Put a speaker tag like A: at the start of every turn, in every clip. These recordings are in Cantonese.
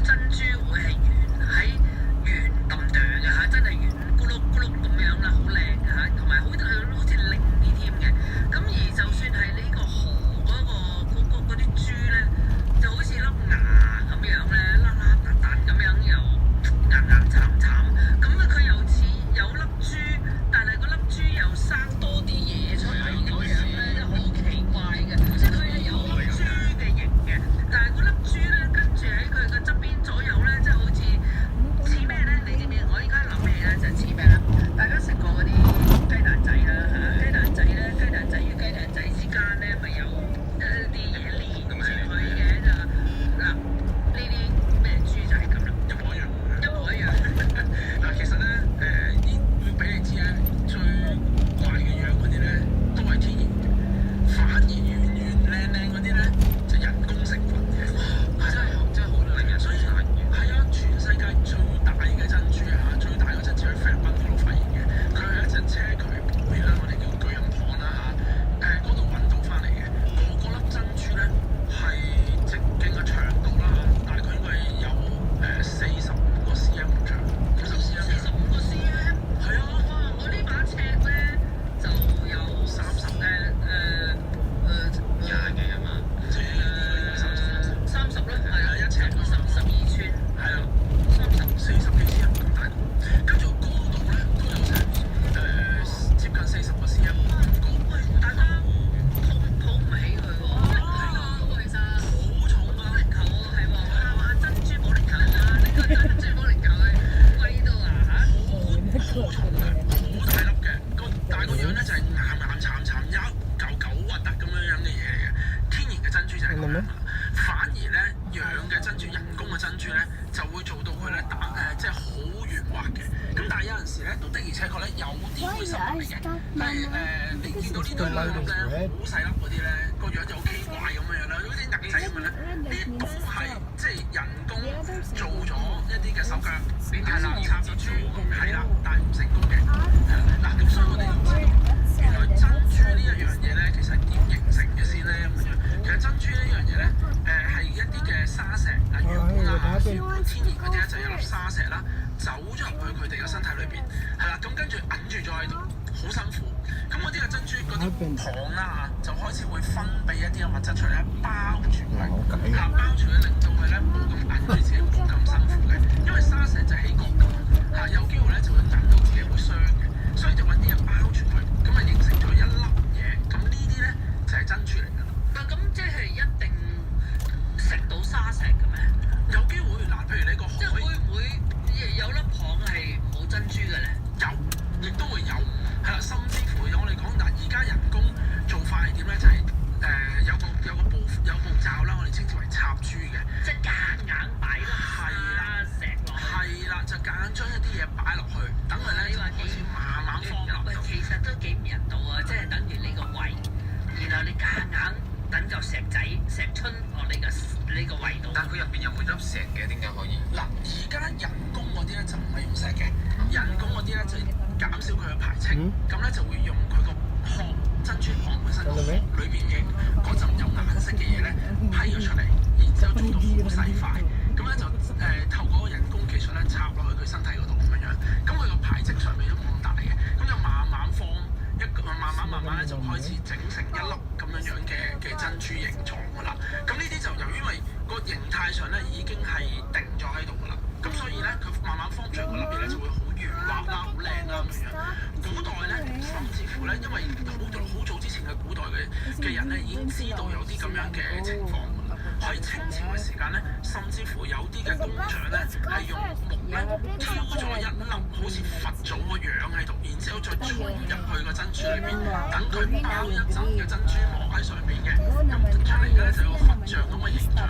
A: 珍珠會係圓揼哚嘅嚇，真係圓咕碌咕碌咁樣啦，好靚嘅嚇，同埋好似靚啲添嘅。咁而就算係呢個河嗰啲珠咧，就好似粒牙咁樣咧，粒粒突突咁樣又硬慘慘。咁啊佢又似有粒珠，但係嗰粒珠又生多啲嘢出嚟咁樣咧，好奇怪嘅。即係佢係有珠嘅形嘅，但係嗰粒珠咧跟住喺佢嘅側邊左右咧，即係好似咩咧？你知唔知？我依家諗起咧就似咩咧？大家食過嗰啲雞蛋仔啦嚇，雞蛋仔咧，雞蛋仔與雞蛋仔之間咧咪有啲嘢連住佢嘅就嗱，呢啲咩豬就係咁啦，一模一樣，一模一樣。嗱，其實咧要俾你知咧，最怪嘅樣嗰啲咧都係天然嘅，反而圓圓靚靚嗰啲咧就人工成分嘅。真係好令人。所以係啊，全世界最大嘅珍珠嚇，最大嗰珍珠喺菲律賓嗰度發現嘅，佢係一隻車巨貝啦，我哋叫巨人蚌啦嚇，嗰度揾到翻嚟嘅。嗰粒珍珠咧係直徑嘅長度啦，大概應該有45個 cm 咁長，45個 cm。係啊，哇！我呢把尺咧就有30嘅廿幾啊嘛，30啦，係啊，一尺12寸，係啊，40幾 cm 咁大。跟住高度咧都有成接近40個 cm 咁高。喂，大家抱唔起佢喎，保齡球喎，其實好重啊！保齡球喎，係喎，係嘛？珍珠保齡球啊，呢個珍珠保齡球係貴到啊嚇！好重嘅，好大粒嘅，但係個樣咧就係岩岩慘慘一嚿嚿核突咁樣嘅嘢嚟嘅。天然嘅珍珠就係咁樣啦，反而咧養嘅珍珠、人工嘅珍珠咧就會做到佢咧即係好圓滑嘅。咁但係有陣時咧都的而且確咧有啲會失敗嘅。你見到呢對兩粒咧好細粒嗰啲咧，個樣就好奇怪咁樣啦，好似鴨仔咁樣咧，呢啲都係即係人工做咗一啲嘅手腳，係啦，插咗珠，係啦，但係唔成功嘅。嗱，咁所以我哋要知道原來珍珠呢一樣嘢咧，其實係點形成嘅先咧咁樣。其實珍珠呢樣嘢咧，係一啲嘅沙石，嗱，原本天然嗰啲咧就有粒沙石啦，走咗入去佢哋嘅身體裏邊，係啦，咁跟住揞住咗喺度，好辛苦。咁嗰啲嘅珍珠嗰啲蚌啦就開始會分泌一啲嘅物質出嚟咧，包住佢，包住佢，令到佢咧冇咁揞住自己，冇咁辛苦嘅。因為沙石就起角㗎嘛，有機會咧就會揞到自己會傷嘅，所以就揾啲嘢包住佢，咁啊形成咗一粒嘢。咁呢啲咧就係珍珠嚟㗎啦。咁即係一定食到沙石嘅咩？有機會嗱，譬如你個海，即係會唔會有粒蚌係冇珍珠嘅咧？有，亦都會有，係啦，甚至乎我哋講嗱，而家人工做法係點咧？就係有步驟啦，我哋稱之為插珠嘅，即係夾硬擺落石落去，係啦，就夾硬將一啲嘢擺落去，等佢咧開始慢慢放入。喂，其實都幾唔人道啊！即係等於你個胃，然後你夾硬等嚿石仔、石春落你個胃度。但佢入邊有冇粒石嘅？點解可以？嗱，而家人工嗰啲咧就唔係用石嘅，人工嗰啲咧就減少佢嘅排斥，咁咧就會用佢個殼，珍珠蚌本身個殼裏邊嘅嗰陣有顏色嘅嘢咧批咗出嚟，然之後做到好細塊，咁咧就透過個人工技術咧插落去佢身體嗰度咁樣樣，咁佢個排斥上面都冇咁大嘅，咁就慢慢放一個，慢慢咧就開始整成一粒咁樣樣嘅珍珠形狀㗎啦。咁呢啲就由於因為個形態上咧已經係定咗喺度㗎啦，咁所以咧佢慢慢放出嚟嗰粒嘢咧就會好圓滑啦、好靚啦咁樣。古代咧甚至乎咧，因為好早之前嘅古代嘅人咧已經知道有啲咁樣嘅情況㗎啦。喺清朝嘅時間咧，甚至乎有啲嘅工匠咧係用木咧挑咗一粒好似佛祖個樣喺度，然之後再衝入去個珍珠裏邊，等佢包一陣嘅珍珠膜喺上邊嘅，咁出嚟嘅咧就有個佛像咁嘅形象，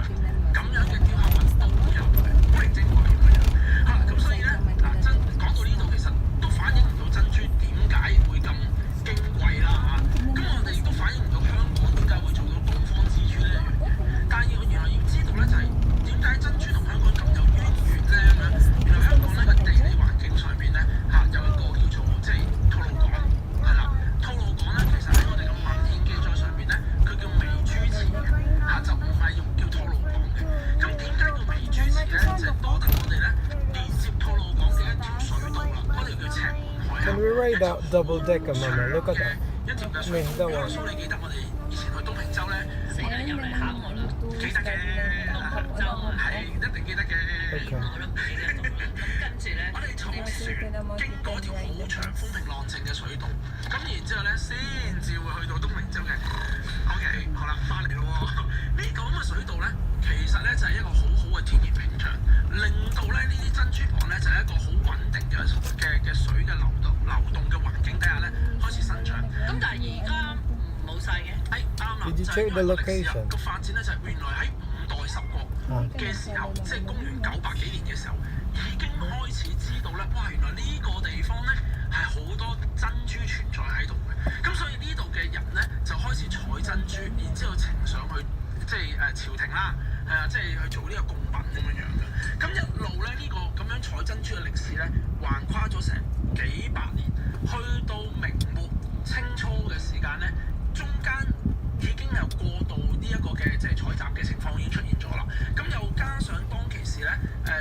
A: 咁樣嘅雕刻物都有嘅，古靈精怪咁樣嚇。咁所以咧嗱，講到呢度其實都反映唔到珍珠點解會咁矜貴啦嚇。咁我哋亦都反映唔到香港點解會做到東方之珠呢一樣嘢。但係原來要知道咧，就係點解珍珠同香港咁有淵源咧咁樣。原來香港呢個地理環境上邊咧有一個叫做即係吐露港，係啦，吐露港咧其實喺我哋嘅文獻記載上邊咧，佢叫微珠池嘅就唔係用叫吐露港嘅。咁點解叫微珠池咧？就
B: Can we ride out double decker,
A: 長
B: Mama? Look at
A: 嘅
B: that.
A: 一條嘅隧道。阿蘇，你記得我哋以前去東平洲咧？
C: 死啦！又嚟考我啦，
A: 記得嘅，
C: 就
A: 係一定記得嘅。
C: 我都唔記得咗啦。咁跟住咧，
A: 我哋坐船經過一條好長風平浪靜嘅水道，咁然之後咧先至會去到東平洲嘅。OK， 好啦，翻嚟咯喎。呢個咁嘅水道咧，其實咧就係一個好好嘅天然屏障，令到咧呢啲珍珠蚌咧就係一個好穩定嘅水嘅流動嘅環境底下咧開始生長。
C: 咁但係而家冇晒嘅。
A: 啱啦，
B: Did you
A: 就係
B: check
A: 因
B: the
A: 為個歷史啊
B: location?
A: 個發展咧就係原來喺五代十國嘅時候，即係公元900幾年嘅時候，已經開始知道咧，哇！原來呢個地方咧係好多珍珠存在喺度嘅。咁所以呢度嘅人咧就開始採珍珠，然之後呈上去即係朝廷啦，係啊，即係去做呢個貢品咁樣樣嘅。咁一路咧呢個咁樣採珍珠嘅歷史咧，橫跨咗成幾百年，去到明末清初嘅時間咧，中間已經有過渡呢一個嘅即係採集嘅情況已經出現咗啦。咁又加上當其時咧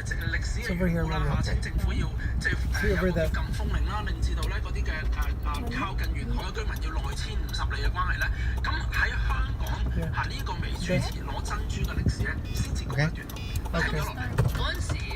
A: 歷史嘅緣故啦嚇，清政府要即係有個叫禁封令啦，令至到咧嗰啲嘅靠近沿海嘅居民要內遷50里嘅關係咧，咁喺香港呢個微主持攞珍珠嘅歷史咧，先至告一段落，停咗落嚟。嗰陣時。